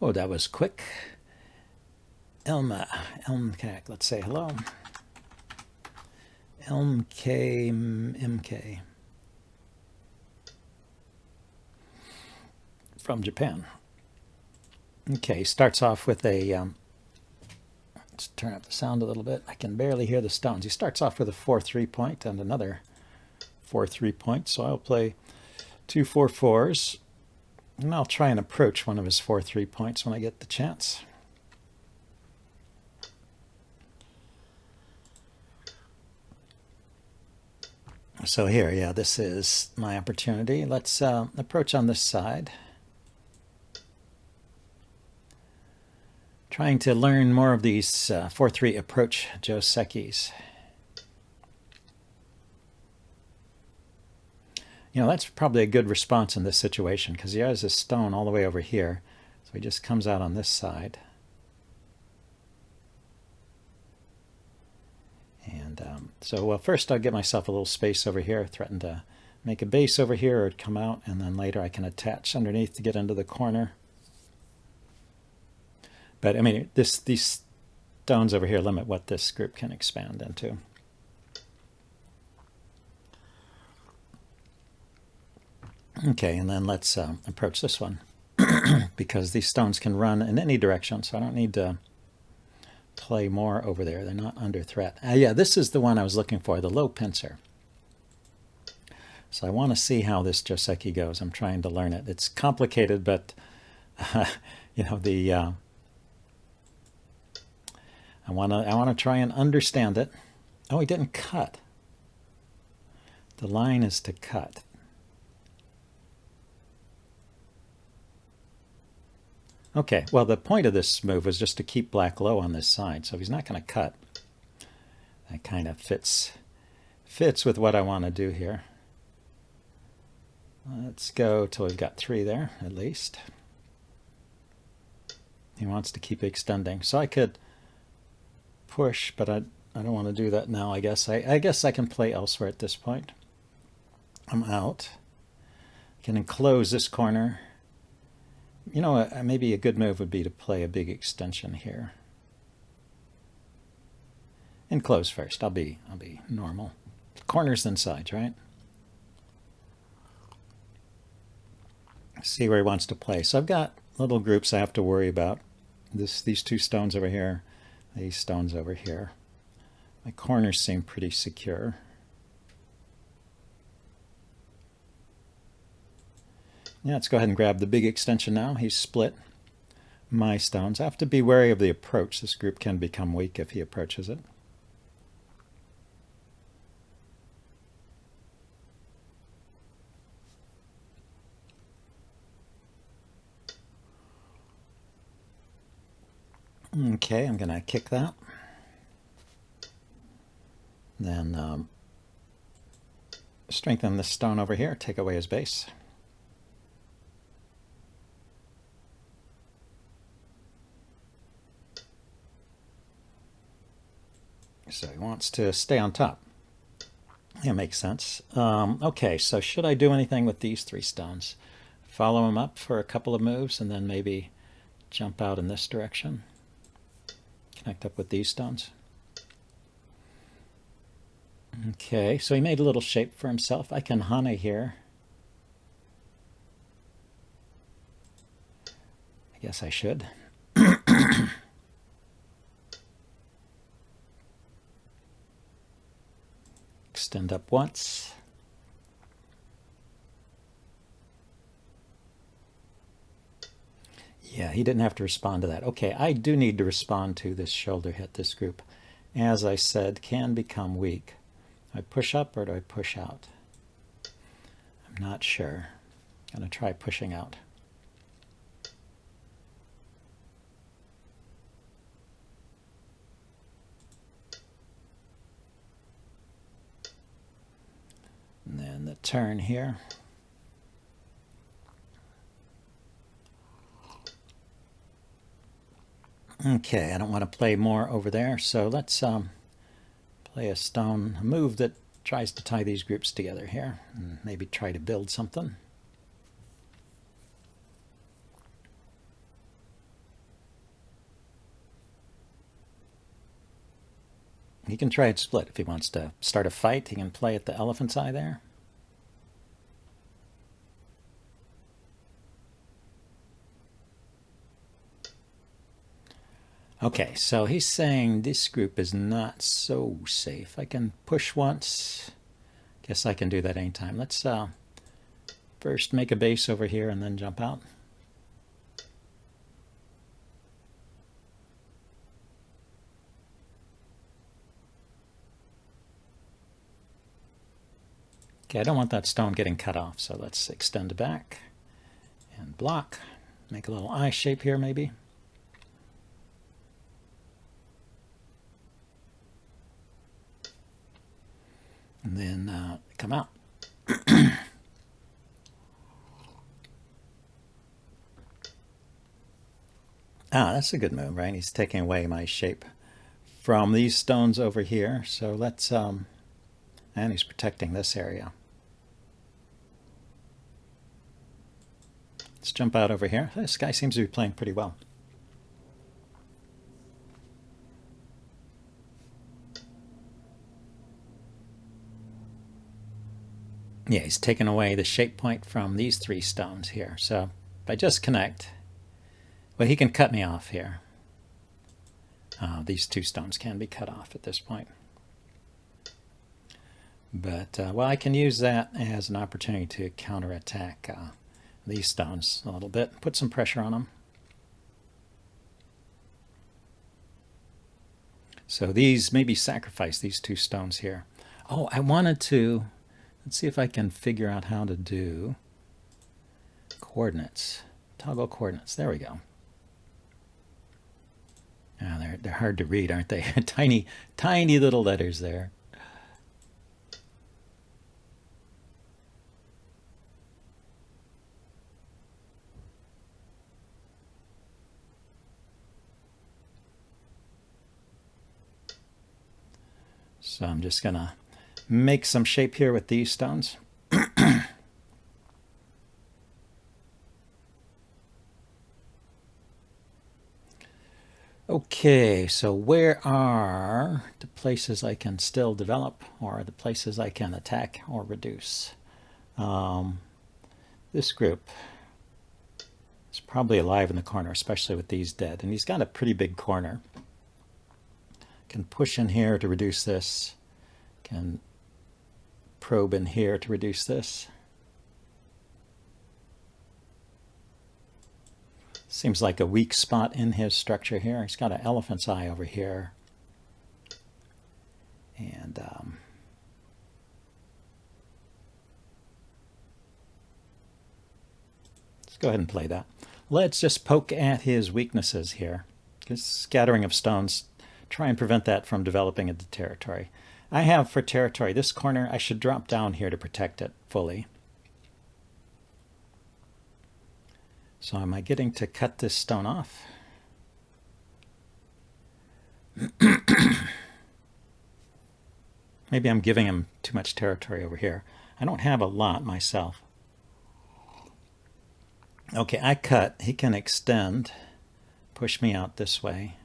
Oh, that was quick. Elmcac, let's say hello. MK from Japan. Okay, starts off with a, let's turn up the sound a little bit. I can barely hear the stones. He starts off with a 4-3 point and another 4-3 point. So I'll play 2 4-4s, and I'll try and approach one of his 4-3 points when I get the chance. So here, yeah, this is my opportunity. Let's approach on this side. Trying to learn more of these 4-3 approach Josekis. You know, that's probably a good response in this situation because he has this stone all the way over here. So he just comes out on this side. And so, well, first I'll get myself a little space over here, threaten to make a base over here or come out, and then later I can attach underneath to get into the corner. But I mean, these stones over here limit what this group can expand into. Okay, and then let's approach this one because these stones can run in any direction, so I don't need to play more over there. They're not under threat. Yeah, this is the one I was looking for, the low pincer. So I want to see how this Joseki goes. I'm trying to learn it. It's complicated, but you know, the I want to try and understand it. Oh, he didn't cut. The line is to cut. Okay, well, the point of this move was just to keep black low on this side. So if he's not going to cut, that kind of fits with what I want to do here. Let's go till we've got 3 there, at least. He wants to keep extending. So I could push, but I don't want to do that now, I guess. I guess I can play elsewhere at this point. I'm out. I can enclose this corner. You know, maybe a good move would be to play a big extension here. Enclose first. I'll be normal. Corners then sides, right? See where he wants to play. So I've got little groups I have to worry about. These 2 stones over here, these stones over here. My corners seem pretty secure. Yeah, let's go ahead and grab the big extension now. He's split my stones. I have to be wary of the approach. This group can become weak if he approaches it. Okay, I'm going to kick that. Then strengthen this stone over here, take away his base. So he wants to stay on top. Yeah, makes sense. Okay, so should I do anything with these 3 stones? Follow him up for a couple of moves and then maybe jump out in this direction? Connect up with these stones? Okay, so he made a little shape for himself. I can Hana here. I guess I should. Extend up once. Yeah, he didn't have to respond to that. Okay, I do need to respond to this shoulder hit. This group, as I said, can become weak. Do I push up or do I push out? I'm not sure. I'm going to try pushing out. And then the turn here. Okay, I don't want to play more over there, so let's play a stone, a move that tries to tie these groups together here, and maybe try to build something. he can try and split. If he wants to start a fight, he can play at the elephant's eye there. Okay, so he's saying this group is not so safe. I can push once. Guess I can do that anytime. Let's first make a base over here and then jump out. Okay, I don't want that stone getting cut off, so let's extend back and block. Make a little eye shape here maybe. And then come out. That's a good move, right? He's taking away my shape from these stones over here. So let's, and he's protecting this area. Let's jump out over here. This guy seems to be playing pretty well. Yeah, he's taken away the shape point from these three stones here. So if I just connect, well, he can cut me off here. These two stones can be cut off at this point. But, well, I can use that as an opportunity to counterattack these stones a little bit, put some pressure on them. So these, maybe sacrifice these two stones here. Oh, I wanted to, let's see if I can figure out how to do coordinates. Toggle coordinates, there we go. They're hard to read, aren't they? Tiny, tiny little letters there. So I'm just going to make some shape here with these stones. Okay, so where are the places I can still develop, or the places I can attack or reduce? This group is probably alive in the corner, especially with these dead. And he's got a pretty big corner. Can push in here to reduce this. Can probe in here to reduce this. Seems like a weak spot in his structure here. He's got an elephant's eye over here. And let's go ahead and play that. Let's just poke at his weaknesses here. This scattering of stones, try and prevent that from developing into territory. I have for territory this corner. I should drop down here to protect it fully. So am I getting to cut this stone off? Maybe I'm giving him too much territory over here. I don't have a lot myself. Okay, I cut. He can extend, push me out this way.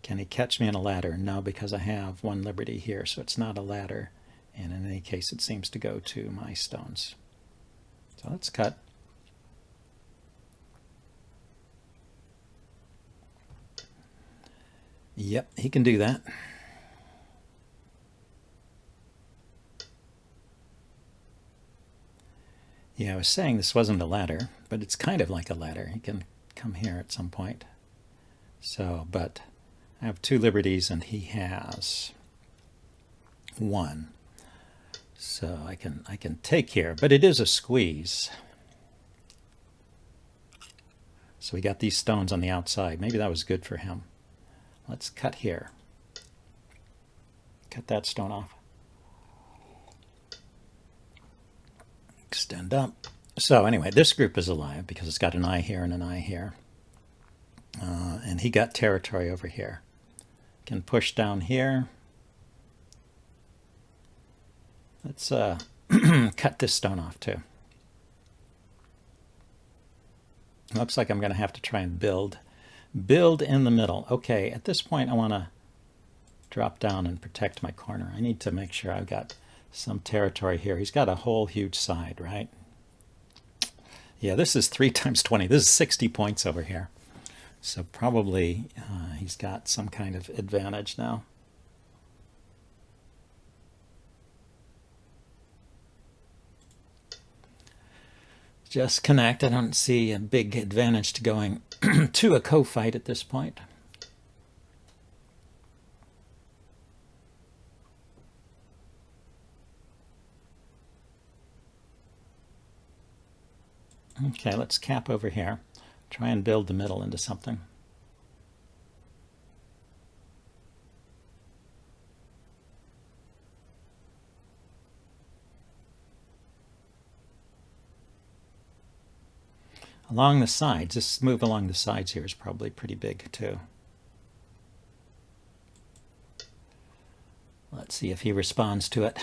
Can he catch me in a ladder? No, because I have one liberty here, so it's not a ladder. And in any case, it seems to go to my stones. So let's cut. Yep, he can do that. Yeah, I was saying this wasn't a ladder, but it's kind of like a ladder. He can come here at some point. So, but I have two liberties and he has one. So I can take here, but it is a squeeze. So we got these stones on the outside. Maybe that was good for him. Let's cut here. Cut that stone off. Extend up. So anyway, this group is alive because it's got an eye here and an eye here. And he got territory over here. Can push down here. Let's cut this stone off too. Looks like I'm going to have to try and build in the middle. Okay, at this point I want to drop down and protect my corner. I need to make sure I've got some territory here. He's got a whole huge side, right? Yeah, this is 3 times 20. This is 60 points over here. So probably he's got some kind of advantage now. Just connect. I don't see a big advantage to going to a co-fight at this point. Okay, let's cap over here. Try and build the middle into something. Along the sides, this move along the sides here is probably pretty big too. Let's see if he responds to it.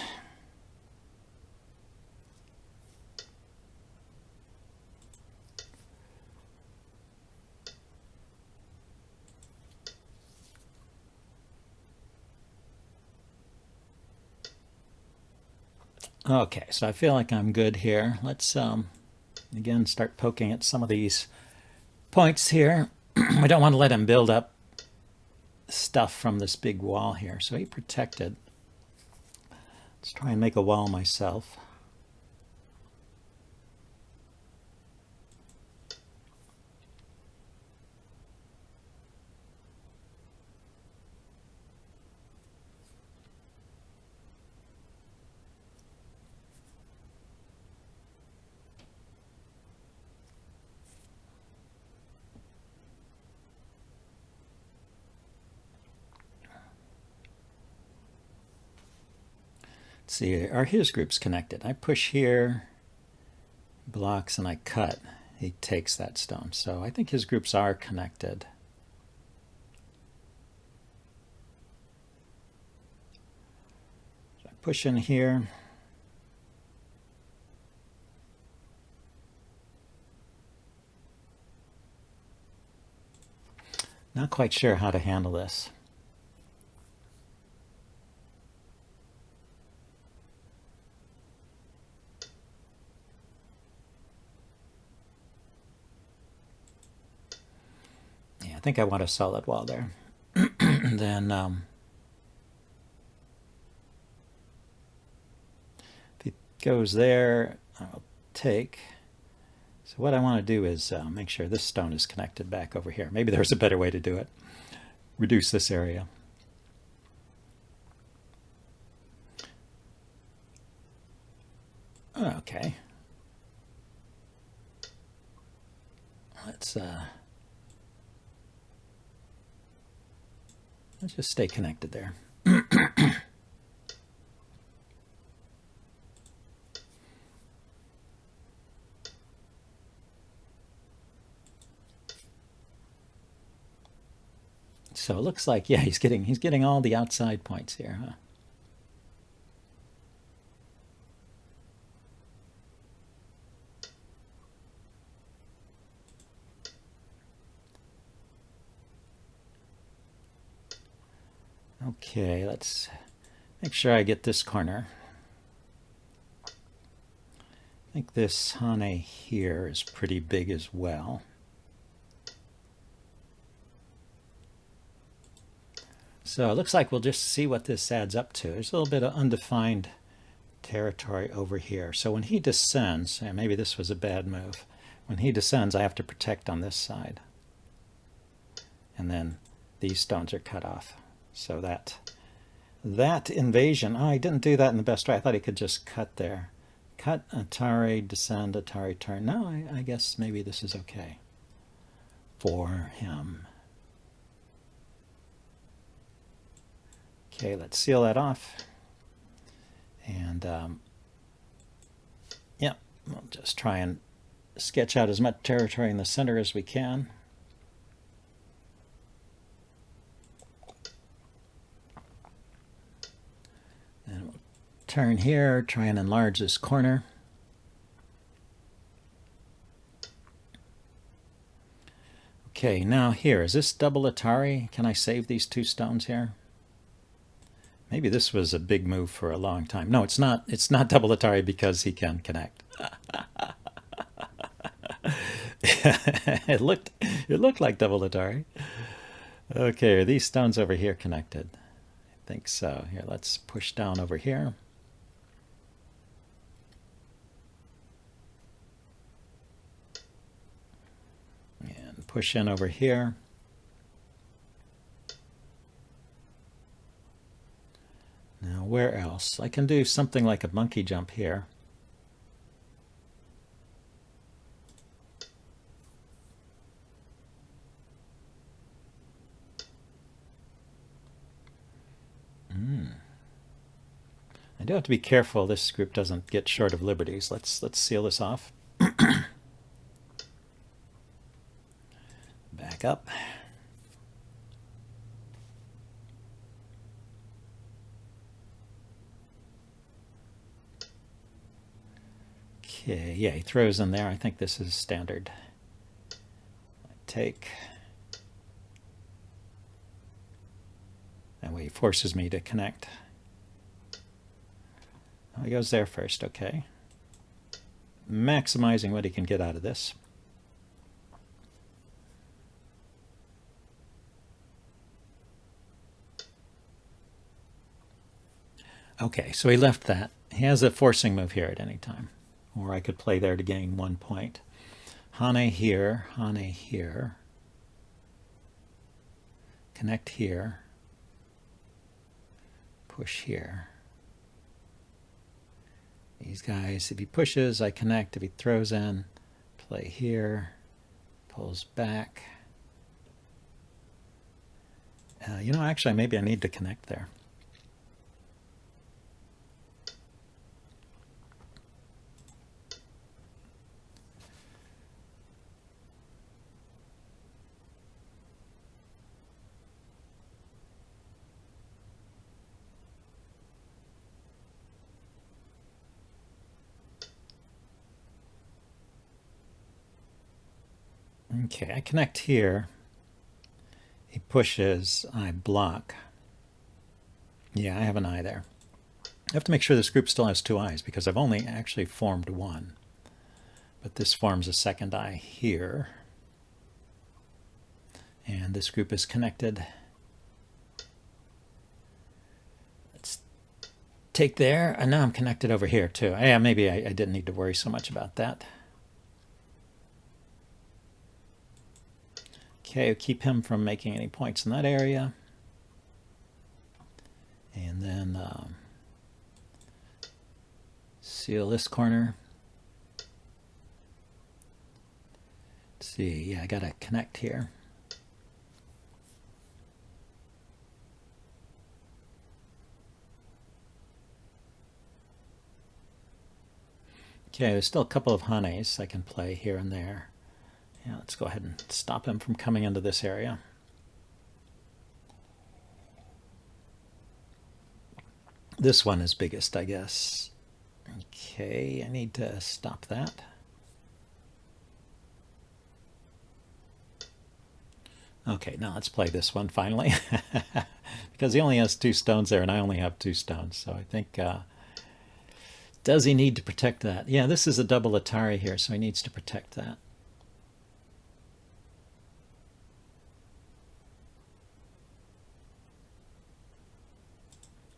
Okay, so I feel like I'm good here. Let's again start poking at some of these points here. We don't want to let him build up stuff from this big wall here. So he protected. Let's try and make a wall myself. See, are his groups connected? I push here, blocks, and I cut. He takes that stone. So I think his groups are connected. So I push in here. Not quite sure how to handle this. I think I want a solid wall there. Then if it goes there, I'll take. So what I want to do is make sure this stone is connected back over here. Maybe there's a better way to do it. Reduce this area. Okay. Let's just stay connected there. So it looks like, yeah, he's getting all the outside points here, huh? Okay, let's make sure I get this corner. I think this Hane here is pretty big as well. So it looks like we'll just see what this adds up to. There's a little bit of undefined territory over here. So when he descends, and maybe this was a bad move, when he descends I have to protect on this side. And then these stones are cut off. So that invasion, I didn't do that in the best way. I thought he could just cut there. Cut, Atari, descend, Atari, turn. No, I guess maybe this is okay for him. Okay, let's seal that off. And yeah, we'll just try and sketch out as much territory in the center as we can. And we'll turn here, try and enlarge this corner. Okay, now here, is this double Atari? Can I save these two stones here? Maybe this was a big move for a long time. No, it's not. It's not double Atari because he can connect. it looked like double Atari. Okay, are these stones over here connected? I think so. Here, let's push down over here. And push in over here. Now, where else? I can do something like a monkey jump here. I do have to be careful this group doesn't get short of liberties. Let's seal this off. Back up. Okay, yeah, he throws in there. I think this is standard. I take. That way he forces me to connect. Oh, he goes there first, okay. Maximizing what he can get out of this. Okay, so he left that. He has a forcing move here at any time. Or I could play there to gain 1 point. Hane here, Hane here. Connect here. Push here. These guys, if he pushes, I connect. If he throws in, play here. Pulls back. Actually, maybe I need to connect there. Okay, I connect here. He pushes, I block. Yeah, I have an eye there. I have to make sure this group still has 2 eyes because I've only actually formed 1. But this forms a second eye here. And this group is connected. Let's take there, and now I'm connected over here too. Yeah, maybe I didn't need to worry so much about that. Okay, keep him from making any points in that area. And then seal this corner. Let's see, yeah, I gotta connect here. Okay, there's still a couple of Hanes I can play here and there. Yeah, let's go ahead and stop him from coming into this area. This one is biggest, I guess. Okay, I need to stop that. Okay, now let's play this one finally. Because he only has 2 stones there and I only have 2 stones. So I think, does he need to protect that? Yeah, this is a double Atari here, so he needs to protect that.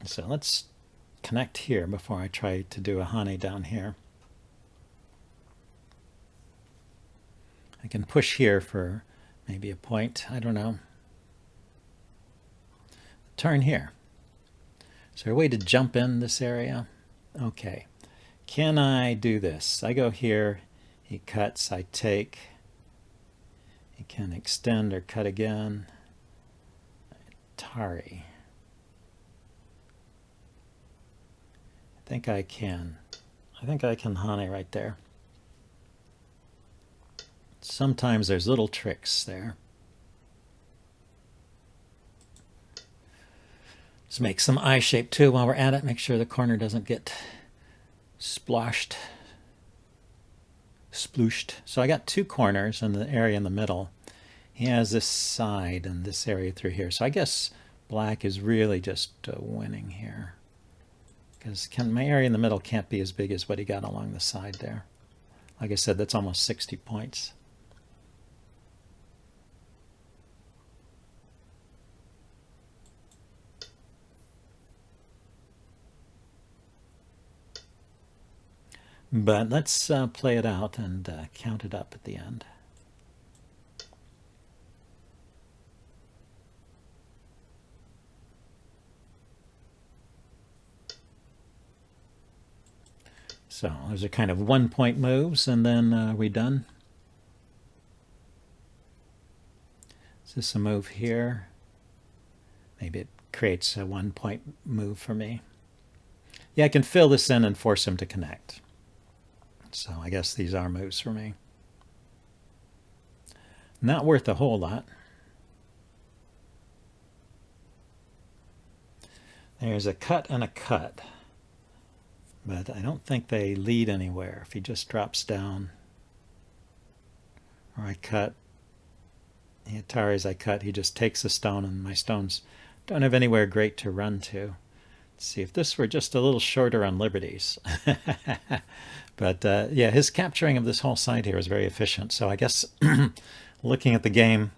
So let's connect here before I try to do a Hane down here. I can push here for maybe a point. I don't know. Turn here. Is there a way to jump in this area? Okay. Can I do this? I go here. He cuts. I take. He can extend or cut again. Atari. I think I can. I think I can Hane right there. Sometimes there's little tricks there. Let's make some eye shape too while we're at it. Make sure the corner doesn't get splooshed. So I got 2 corners and the area in the middle. He has this side and this area through here. So I guess black is really just winning here. Because my area in the middle can't be as big as what he got along the side there. Like I said, that's almost 60 points. But let's play it out and count it up at the end. So those are kind of 1-point moves, and then are we done? Is this a move here? Maybe it creates a 1-point move for me. Yeah, I can fill this in and force him to connect. So I guess these are moves for me. Not worth a whole lot. There's a cut and a cut. But I don't think they lead anywhere. If he just drops down, or I cut, the Ataris I cut, he just takes a stone, and my stones don't have anywhere great to run to. Let's see, if this were just a little shorter on liberties. But yeah, his capturing of this whole side here is very efficient. So I guess looking at the game,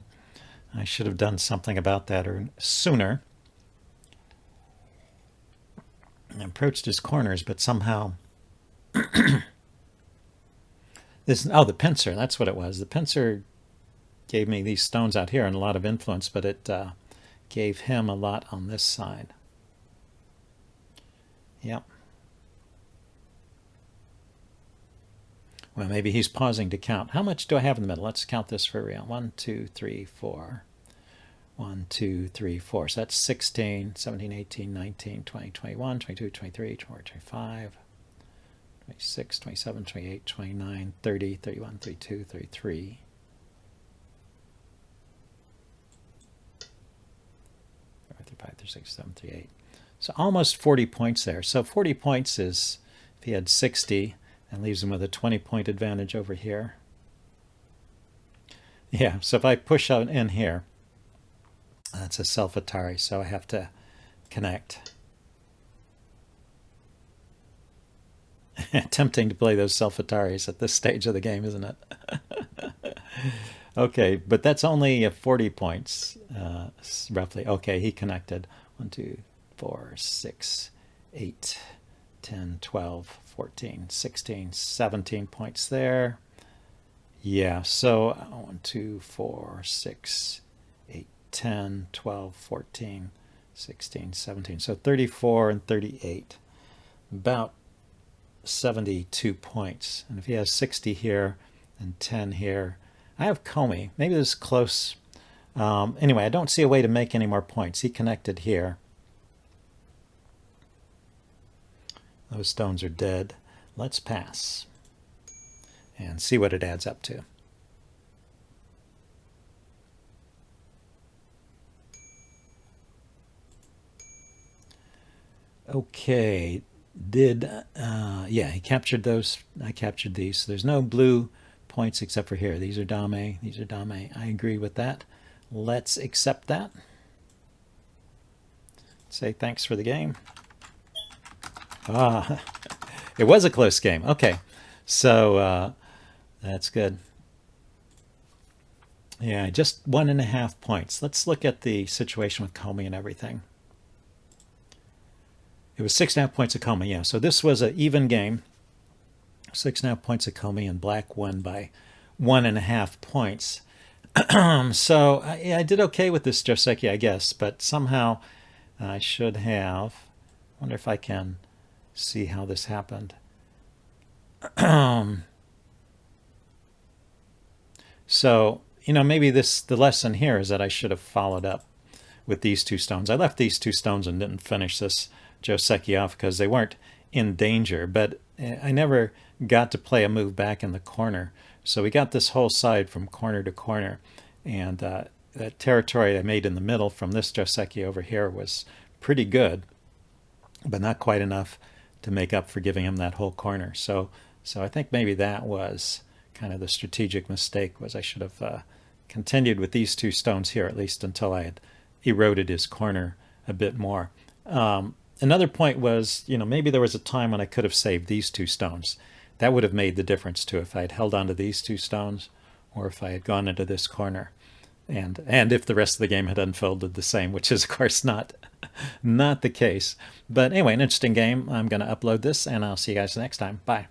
I should have done something about that or sooner. Approached his corners, but somehow the pincer, that's what it was. The pincer gave me these stones out here and a lot of influence, but it gave him a lot on this side. Yep. Well, maybe he's pausing to count. How much do I have in the middle? Let's count this for real. 1, 2, 3, 4. 1, 2, 3, 4. So that's 16, 17, 18, 19, 20, 21, 22, 23, 24, 25, 26, 27, 28, 29, 30, 31, 32, 33. Thirty-five, 36, 37, 38. So almost 40 points there. So 40 points is, if he had 60, and leaves him with a 20-point advantage over here. Yeah, so if I push out in here, that's a self-Atari, so I have to connect. Tempting to play those self-Ataris at this stage of the game, isn't it? Okay, but that's only 40 points, roughly. Okay, he connected. 1, 2, 4, 6, 8, 10, 12, 14, 16, 17 points there. Yeah, so 1, 2, 4, 6, 8, 10, 12, 14, 16, 17. So 34 and 38. About 72 points. And if he has 60 here and 10 here, I have Comey. Maybe this is close. Anyway, I don't see a way to make any more points. He connected here. Those stones are dead. Let's pass and see what it adds up to. Okay, yeah, he captured those. I captured these. So there's no blue points except for here. These are Dame. These are Dame. I agree with that. Let's accept that. Say thanks for the game. Ah, it was a close game. Okay, so that's good. Yeah, just 1.5 points. Let's look at the situation with Comey and everything. It was 6.5 points of Comey, yeah. So this was an even game. 6.5 points of Comey, and black won by 1.5 points. So I did okay with this Joseki, I guess, but somehow I should have. I wonder if I can see how this happened. So, you know, maybe the lesson here is that I should have followed up with these two stones. I left these two stones and didn't finish this Joseki off because they weren't in danger, but I never got to play a move back in the corner. So we got this whole side from corner to corner, and that territory I made in the middle from this Joseki over here was pretty good, but not quite enough to make up for giving him that whole corner. So I think maybe that was kind of the strategic mistake, was I should have continued with these two stones here, at least until I had eroded his corner a bit more. Another point was, maybe there was a time when I could have saved these 2 stones. That would have made the difference too if I had held on to these 2 stones or if I had gone into this corner. And if the rest of the game had unfolded the same, which is of course not the case. But anyway, an interesting game. I'm going to upload this and I'll see you guys next time. Bye.